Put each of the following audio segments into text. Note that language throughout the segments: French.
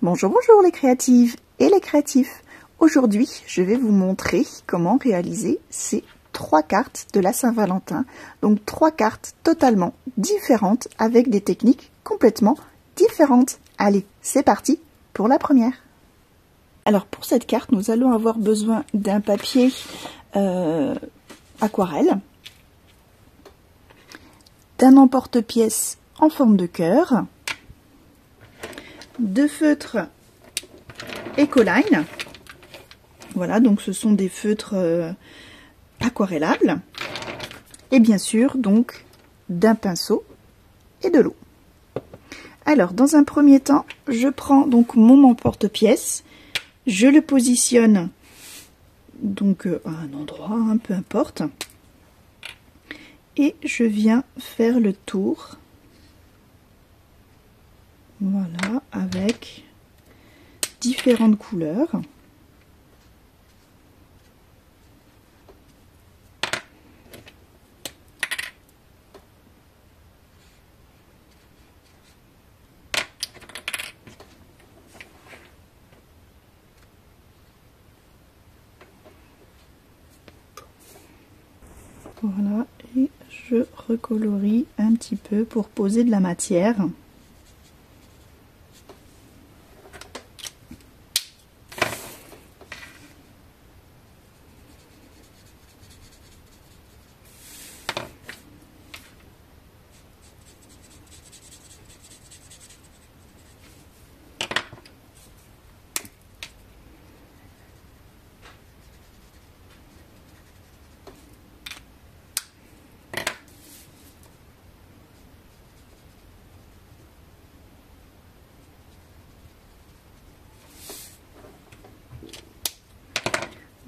Bonjour, bonjour les créatives et les créatifs. Aujourd'hui, je vais vous montrer comment réaliser ces 3 cartes de la Saint-Valentin. Donc 3 cartes totalement différentes avec des techniques complètement différentes. Allez, c'est parti pour la première. Alors pour cette carte, nous allons avoir besoin d'un papier aquarelle, d'un emporte-pièce en forme de cœur, de feutres Ecoline. Voilà, donc ce sont des feutres aquarellables. Et bien sûr, donc, d'un pinceau et de l'eau. Alors, dans un premier temps, je prends donc mon emporte-pièce. Je le positionne donc à un endroit, peu importe. Et je viens faire le tour. Voilà, avec différentes couleurs. Voilà, et je recolorie un petit peu pour poser de la matière.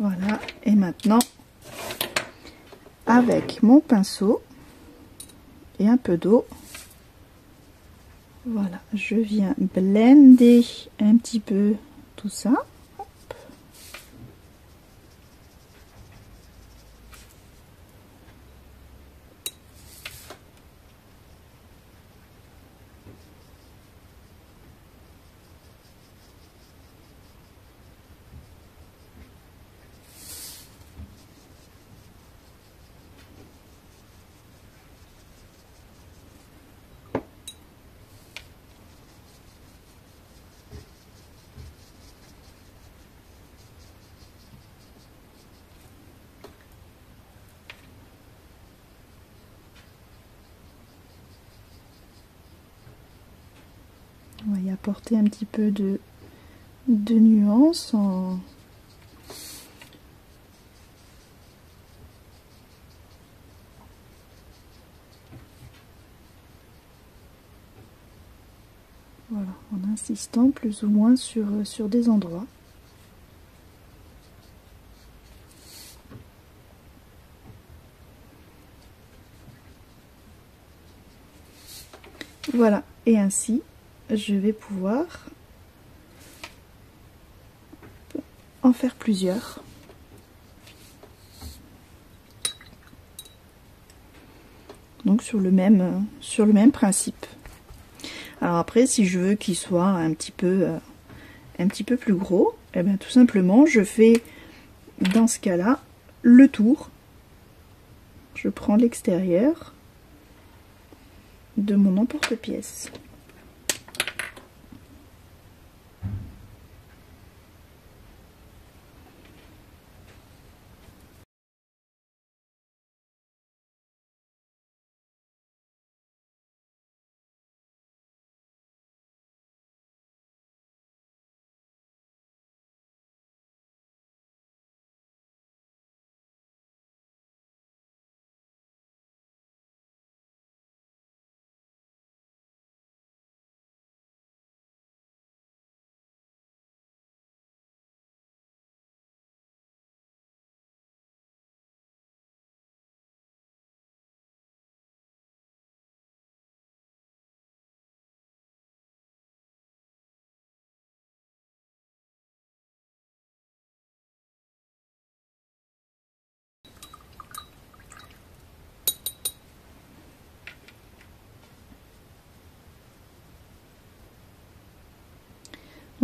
Voilà, et maintenant, avec mon pinceau et un peu d'eau, voilà, je viens blender un petit peu tout ça. Hop. On va y apporter un petit peu de nuance en... Voilà, en insistant plus ou moins sur des endroits. Voilà, et ainsi, je vais pouvoir en faire plusieurs. Donc sur le même principe. Alors après, si je veux qu'il soit un petit peu plus gros, et bien tout simplement, je fais dans ce cas-là le tour. Je prends l'extérieur de mon emporte-pièce.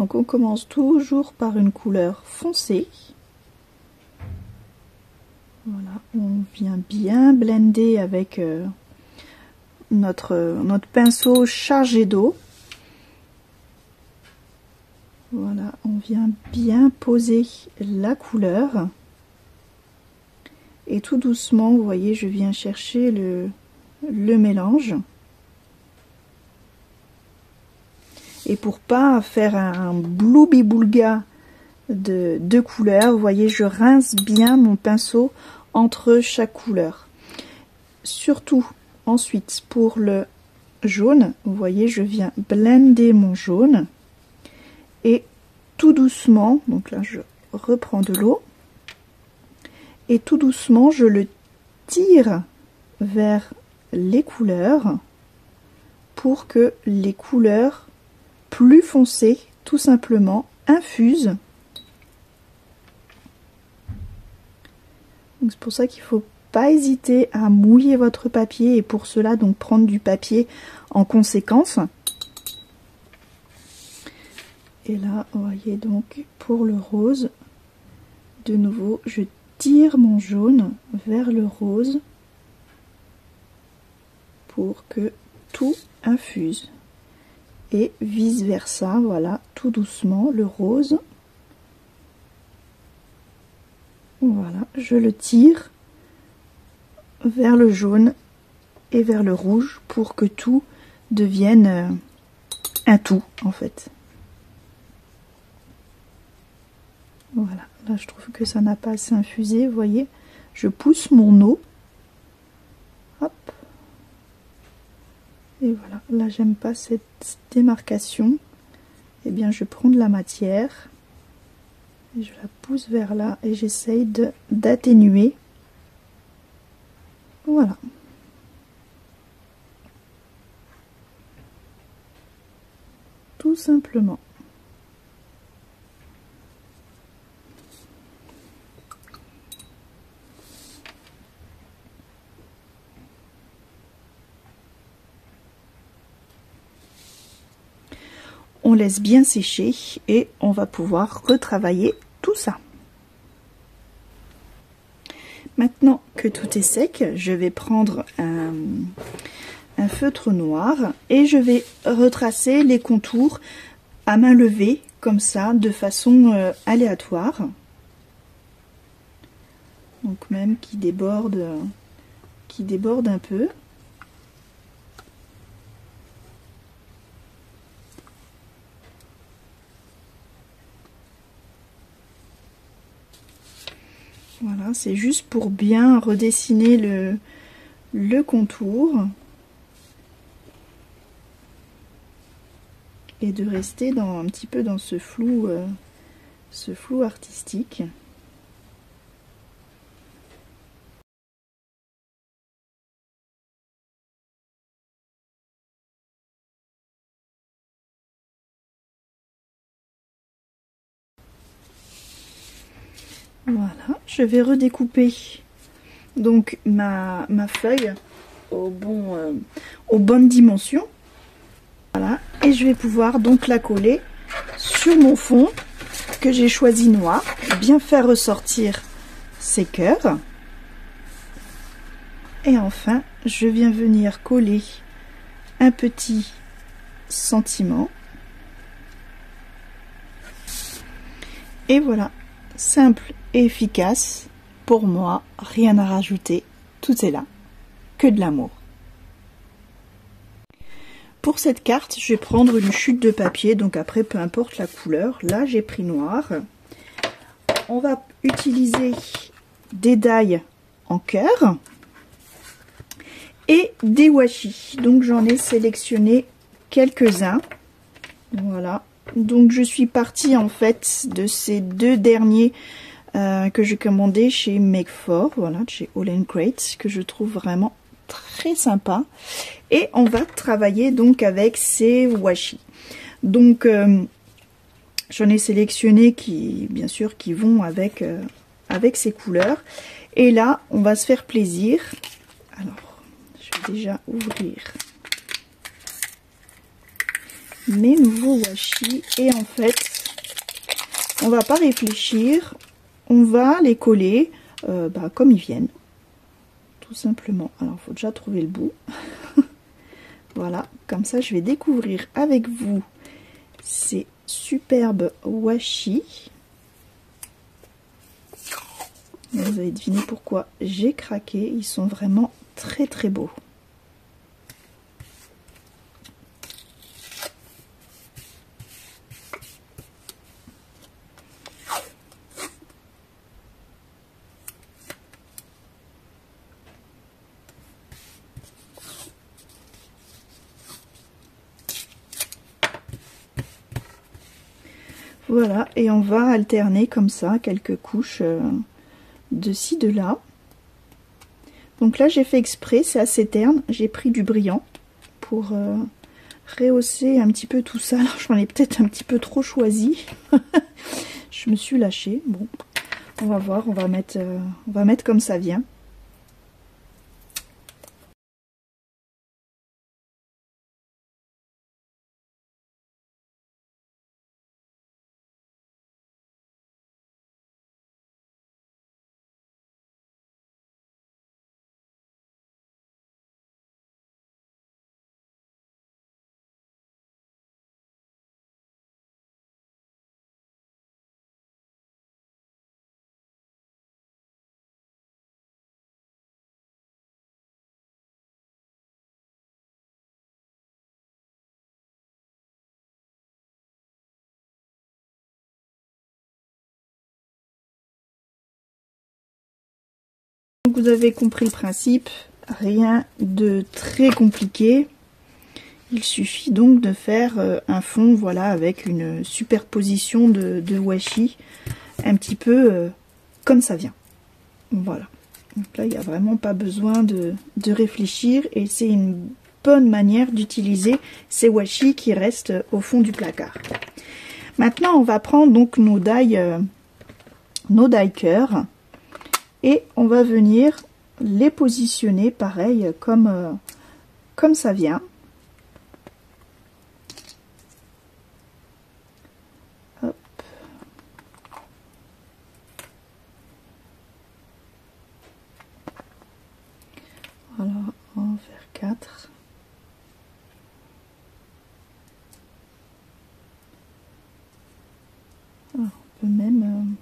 Donc on commence toujours par une couleur foncée. Voilà, on vient bien blender avec notre pinceau chargé d'eau. Voilà, on vient bien poser la couleur. Et tout doucement, vous voyez, je viens chercher le mélange. Et pour pas faire un bloubi-boulga de couleurs, vous voyez, je rince bien mon pinceau entre chaque couleur. Surtout, ensuite, pour le jaune, vous voyez, je viens blender mon jaune. Et tout doucement, donc là, je reprends de l'eau. Et tout doucement, je le tire vers les couleurs pour que les couleurs plus foncées, tout simplement, infusent. C'est pour ça qu'il ne faut pas hésiter à mouiller votre papier et pour cela, donc prendre du papier en conséquence. Et là, vous voyez donc pour le rose, de nouveau, je tire mon jaune vers le rose pour que tout infuse. Et vice versa, voilà, tout doucement, le rose. Voilà, je le tire vers le jaune et vers le rouge pour que tout devienne un tout, en fait. Voilà, là je trouve que ça n'a pas assez infusé, vous voyez. Je pousse mon eau. Hop. Et voilà, là j'aime pas cette démarcation. Eh bien je prends de la matière. Et je la pousse vers là et j'essaye d'atténuer. Voilà. Tout simplement. On laisse bien sécher et on va pouvoir retravailler tout ça. Maintenant que tout est sec, je vais prendre un feutre noir et je vais retracer les contours à main levée, comme ça, de façon aléatoire. Donc même qui déborde un peu. Voilà, c'est juste pour bien redessiner le contour et de rester un petit peu dans ce flou artistique. Voilà, je vais redécouper donc ma feuille aux bonnes dimensions. Voilà, et je vais pouvoir donc la coller sur mon fond que j'ai choisi noir, bien faire ressortir ces cœurs. Et enfin, je viens venir coller un petit sentiment. Et voilà, simple et efficace. Pour moi, rien à rajouter, tout est là, que de l'amour. Pour cette carte, je vais prendre une chute de papier, donc après, peu importe la couleur. Là, j'ai pris noir. On va utiliser des die en cœur et des washi. Donc, j'en ai sélectionné quelques-uns. Voilà. Donc, je suis partie, en fait, de ces deux derniers que j'ai commandé chez Make For, voilà, chez All & Great, que je trouve vraiment très sympa. Et on va travailler donc avec ces washi. Donc j'en ai sélectionné qui, bien sûr, qui vont avec ces couleurs. Et là, on va se faire plaisir. Alors, je vais déjà ouvrir mes nouveaux washi. Et en fait, on va pas réfléchir, on va les coller comme ils viennent, tout simplement. Alors, il faut déjà trouver le bout. Voilà, comme ça, je vais découvrir avec vous ces superbes washi. Vous allez deviner pourquoi j'ai craqué, ils sont vraiment très très beaux. Voilà, et on va alterner comme ça quelques couches de ci, de là. Donc là, j'ai fait exprès, c'est assez terne. J'ai pris du brillant pour rehausser un petit peu tout ça. Alors, j'en ai peut-être un petit peu trop choisi. Je me suis lâchée. Bon, on va voir, on va mettre comme ça vient. Donc vous avez compris le principe, rien de très compliqué. Il suffit donc de faire un fond, voilà, avec une superposition de washi, un petit peu comme ça vient. Voilà. Donc là, il n'y a vraiment pas besoin de réfléchir et c'est une bonne manière d'utiliser ces washi qui restent au fond du placard. Maintenant, on va prendre donc nos die cœurs et on va venir les positionner pareil comme ça vient. Hop. Voilà, on va en faire 4. Alors, on peut même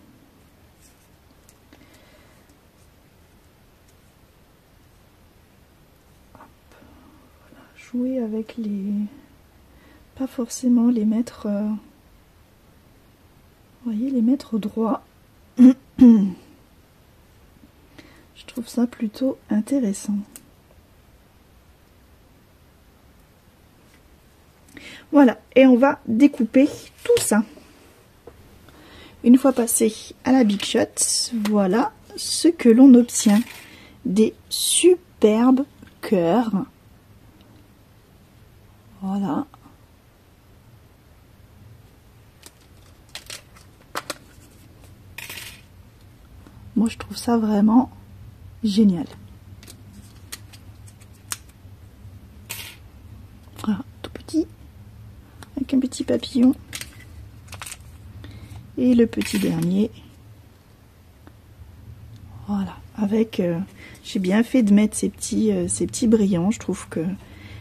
jouer avec les... Pas forcément les mettre... vous voyez, les mettre droit. Je trouve ça plutôt intéressant. Voilà, et on va découper tout ça. Une fois passé à la Big Shot, voilà ce que l'on obtient. Des superbes cœurs. Voilà. Moi, je trouve ça vraiment génial. Voilà, tout petit, avec un petit papillon. Et le petit dernier. Voilà, avec... j'ai bien fait de mettre ces petits brillants. Je trouve que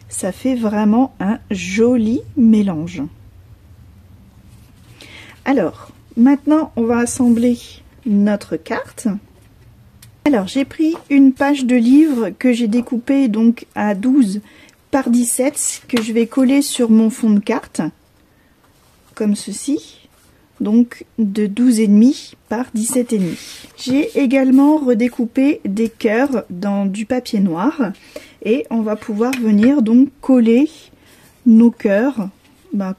ça fait vraiment un joli mélange. Alors, maintenant, on va assembler notre carte. Alors, j'ai pris une page de livre que j'ai découpée donc à 12 par 17, que je vais coller sur mon fond de carte, comme ceci. Donc de 12,5 par 17,5. J'ai également redécoupé des cœurs dans du papier noir et on va pouvoir venir donc coller nos cœurs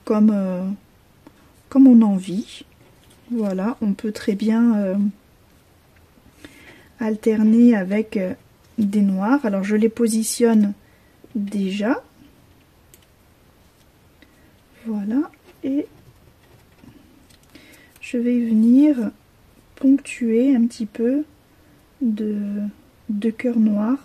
comme on a envie. Voilà, on peut très bien alterner avec des noirs. Alors je les positionne déjà. Voilà, et je vais venir ponctuer un petit peu de cœur noir.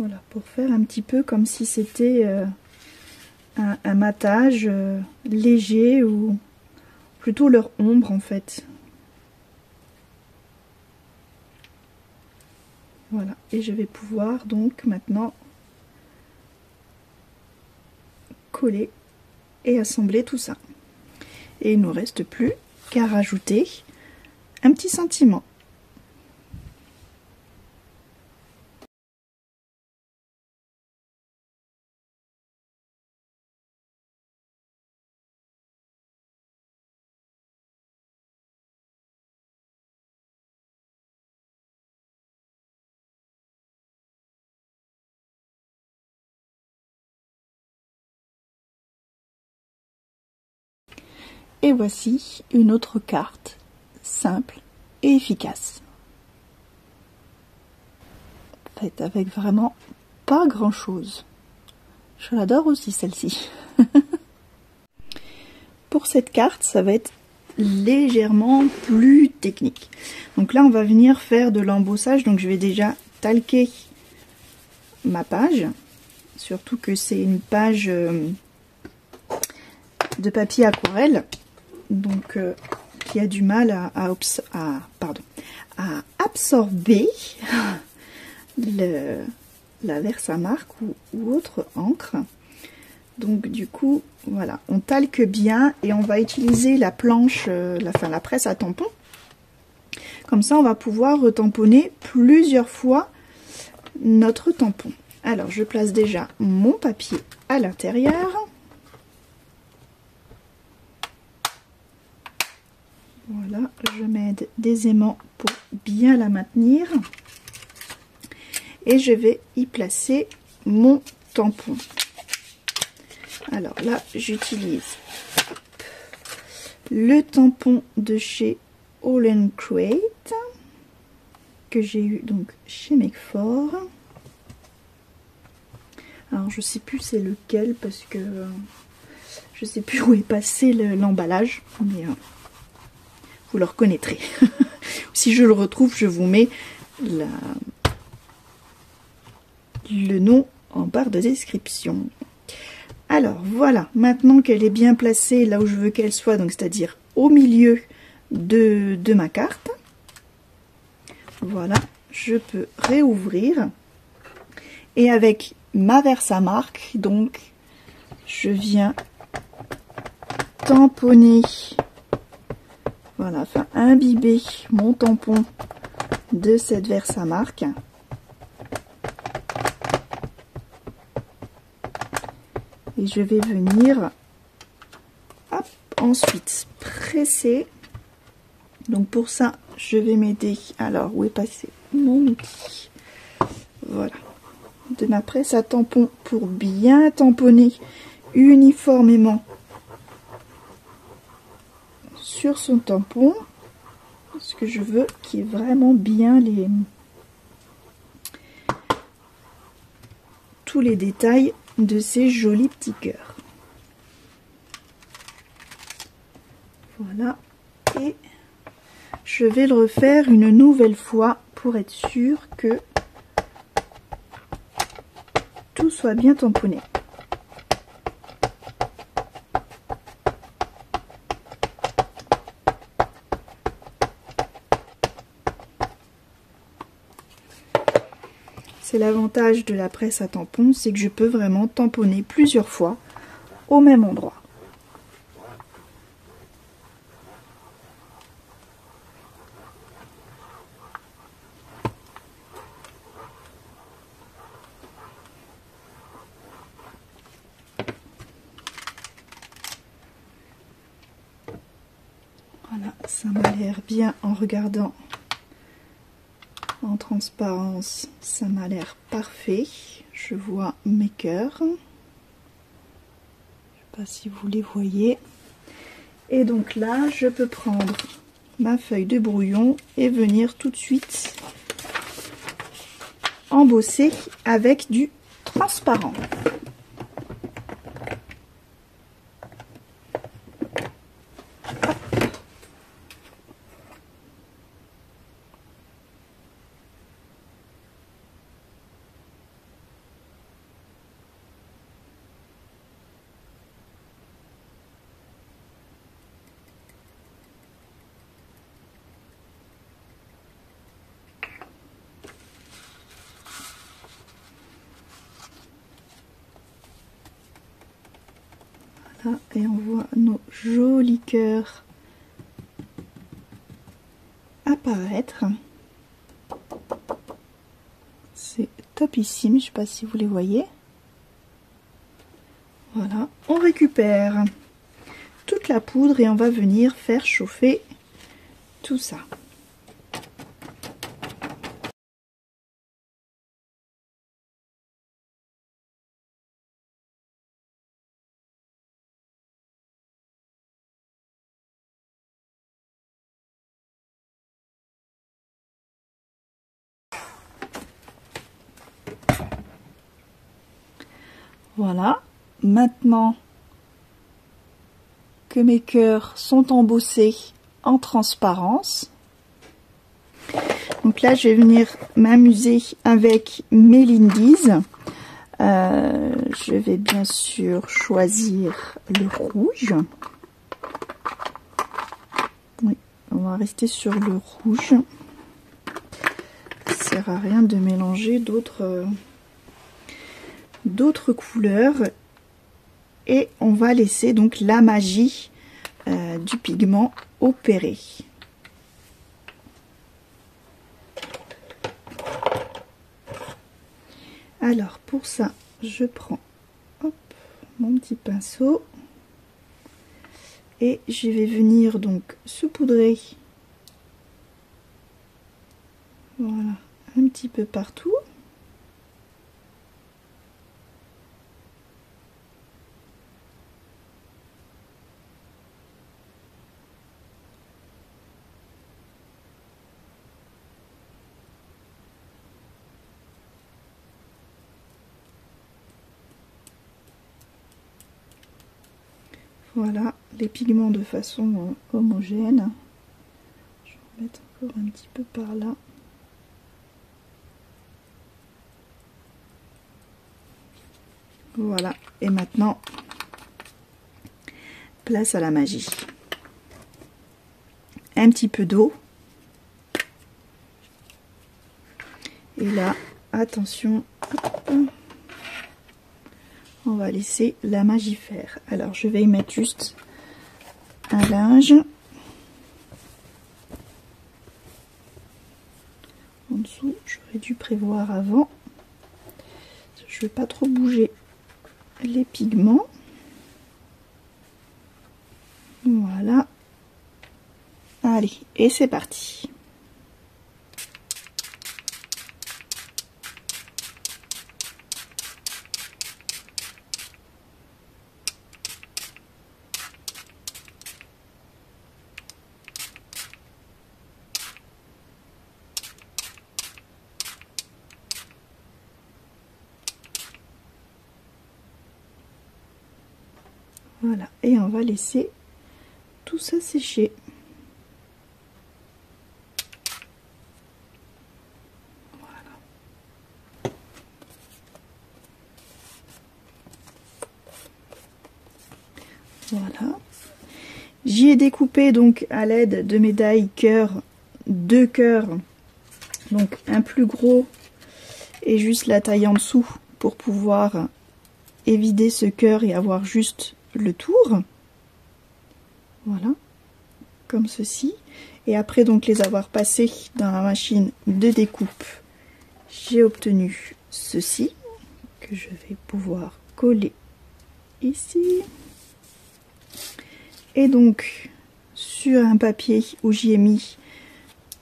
Voilà, pour faire un petit peu comme si c'était un matage léger ou plutôt leur ombre en fait. Voilà, et je vais pouvoir donc maintenant coller et assembler tout ça. Et il ne nous reste plus qu'à rajouter un petit sentiment. Et voici une autre carte, simple et efficace. Faite avec vraiment pas grand chose. Je l'adore aussi celle-ci. Pour cette carte, ça va être légèrement plus technique. Donc là, on va venir faire de l'embossage. Donc je vais déjà talquer ma page. Surtout que c'est une page de papier aquarelle. Donc qui a du mal à absorber la Versamark ou autre encre. Donc du coup, voilà, on talque bien et on va utiliser la planche, la presse à tampon. Comme ça, on va pouvoir retamponner plusieurs fois notre tampon. Alors, je place déjà mon papier à l'intérieur. Voilà, je m'aide aisément pour bien la maintenir. Et je vais y placer mon tampon. Alors là, j'utilise le tampon de chez All & Create que j'ai eu donc chez Make For. Alors je sais plus c'est lequel parce que je sais plus où est passé l'emballage, mais vous le reconnaîtrez. Si je le retrouve, je vous mets le nom en barre de description. Alors voilà, maintenant qu'elle est bien placée là où je veux qu'elle soit, donc c'est-à-dire au milieu de ma carte, voilà, je peux réouvrir et avec ma Versamark, donc je viens tamponner, voilà, enfin imbiber mon tampon de cette Versamark. Et je vais venir hop, ensuite presser. Donc pour ça, je vais m'aider. Alors, où est passé mon outil? Voilà. De ma presse à tampon pour bien tamponner uniformément sur son tampon. Parce que je veux qu'il y ait vraiment bien tous les détails de ces jolis petits cœurs. Voilà, et je vais le refaire une nouvelle fois pour être sûr que tout soit bien tamponné. C'est l'avantage de la presse à tampon, c'est que je peux vraiment tamponner plusieurs fois au même endroit. Voilà, ça m'a l'air bien en regardant en transparence, ça m'a l'air parfait. Je vois mes cœurs. Je ne sais pas si vous les voyez. Et donc là, je peux prendre ma feuille de brouillon et venir tout de suite embosser avec du transparent. Voilà, et on voit nos jolis cœurs apparaître. C'est topissime, je ne sais pas si vous les voyez. Voilà, on récupère toute la poudre et on va venir faire chauffer tout ça. Voilà, maintenant que mes cœurs sont embossés en transparence, donc là je vais venir m'amuser avec mes Lindy's. Je vais bien sûr choisir le rouge. Oui, on va rester sur le rouge. Ça sert à rien de mélanger d'autres couleurs, et on va laisser donc la magie du pigment opérer. Alors pour ça je prends mon petit pinceau et je vais venir donc saupoudrer, voilà, un petit peu partout. Voilà, les pigments de façon homogène. Je vais en mettre encore un petit peu par là. Voilà, et maintenant, place à la magie. Un petit peu d'eau. Et là, attention, hop, on va laisser la magie faire. Alors, je vais y mettre juste un linge. En dessous, j'aurais dû prévoir avant. Je ne vais pas trop bouger les pigments. Voilà. Allez, et c'est parti. Voilà, et on va laisser tout ça sécher. Voilà. J'y ai découpé donc à l'aide de mes die cœurs, 2 cœurs, donc un plus gros et juste la taille en dessous pour pouvoir évider ce cœur et avoir juste le tour. Voilà, comme ceci. Et après donc les avoir passés dans la machine de découpe, j'ai obtenu ceci que je vais pouvoir coller ici. Et donc sur un papier où j'y ai mis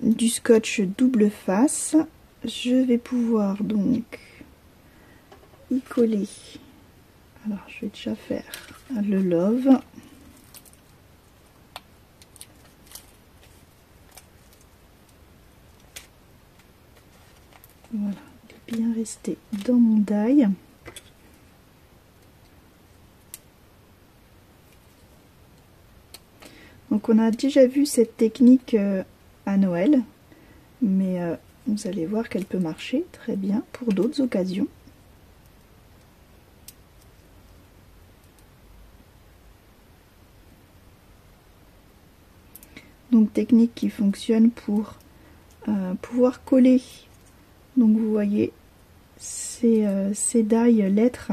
du scotch double face, je vais pouvoir donc y coller. Alors je vais déjà faire le love. Voilà, de bien rester dans mon die. Donc on a déjà vu cette technique à Noël, mais vous allez voir qu'elle peut marcher très bien pour d'autres occasions. Donc technique qui fonctionne pour pouvoir coller. Donc vous voyez ces die lettres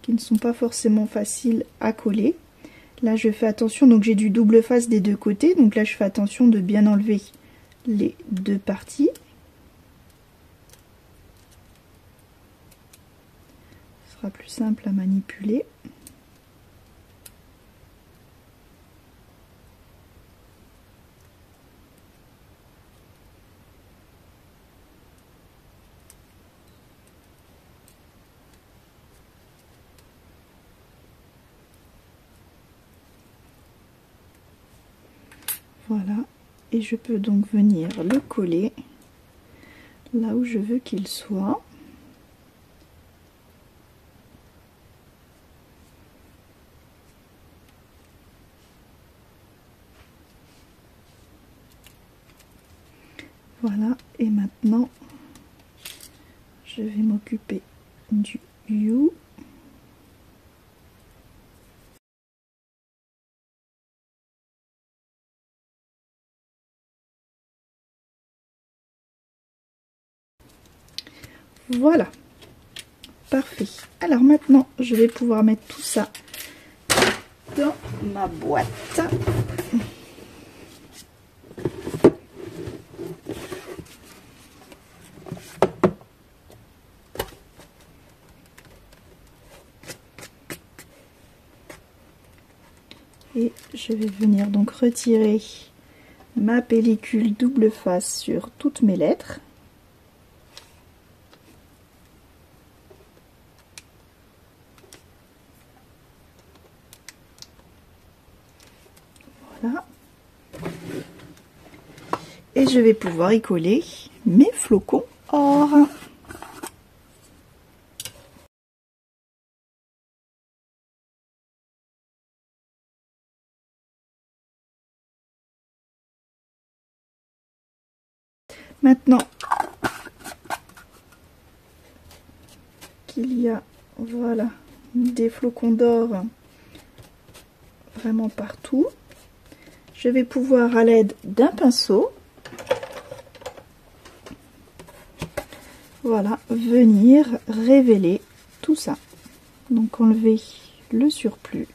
qui ne sont pas forcément faciles à coller. Là je fais attention, donc j'ai du double face des deux côtés, donc là je fais attention de bien enlever les deux parties. Ce sera plus simple à manipuler. Voilà, et je peux donc venir le coller là où je veux qu'il soit. Voilà, et maintenant je vais m'occuper du You. Voilà, parfait. Alors maintenant, je vais pouvoir mettre tout ça dans ma boîte. Et je vais venir donc retirer ma pellicule double face sur toutes mes lettres. Voilà. Et je vais pouvoir y coller mes flocons or. Maintenant qu'il y a, voilà, des flocons d'or vraiment partout, je vais pouvoir, à l'aide d'un pinceau, voilà, venir révéler tout ça. Donc enlever le surplus.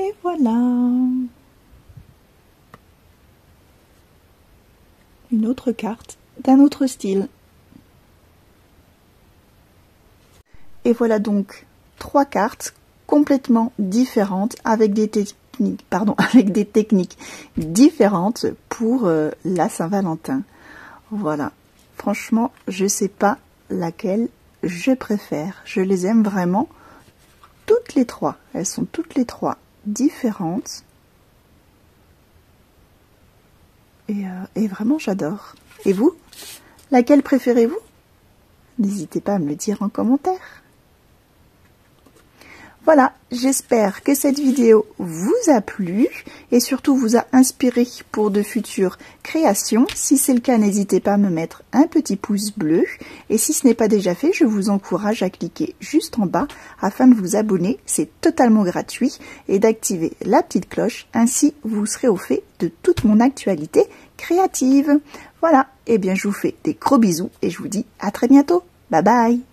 Et voilà, une autre carte d'un autre style. Et voilà donc 3 cartes complètement différentes avec des techniques différentes pour la Saint-Valentin. Voilà, franchement, je sais pas laquelle je préfère. Je les aime vraiment toutes les trois. Elles sont toutes les trois différentes. Et vraiment, j'adore. Et vous, laquelle préférez-vous? N'hésitez pas à me le dire en commentaire. Voilà, j'espère que cette vidéo vous a plu et surtout vous a inspiré pour de futures créations. Si c'est le cas, n'hésitez pas à me mettre un petit pouce bleu. Et si ce n'est pas déjà fait, je vous encourage à cliquer juste en bas afin de vous abonner. C'est totalement gratuit et d'activer la petite cloche. Ainsi, vous serez au fait de toute mon actualité créative. Voilà, et bien je vous fais des gros bisous et je vous dis à très bientôt. Bye bye!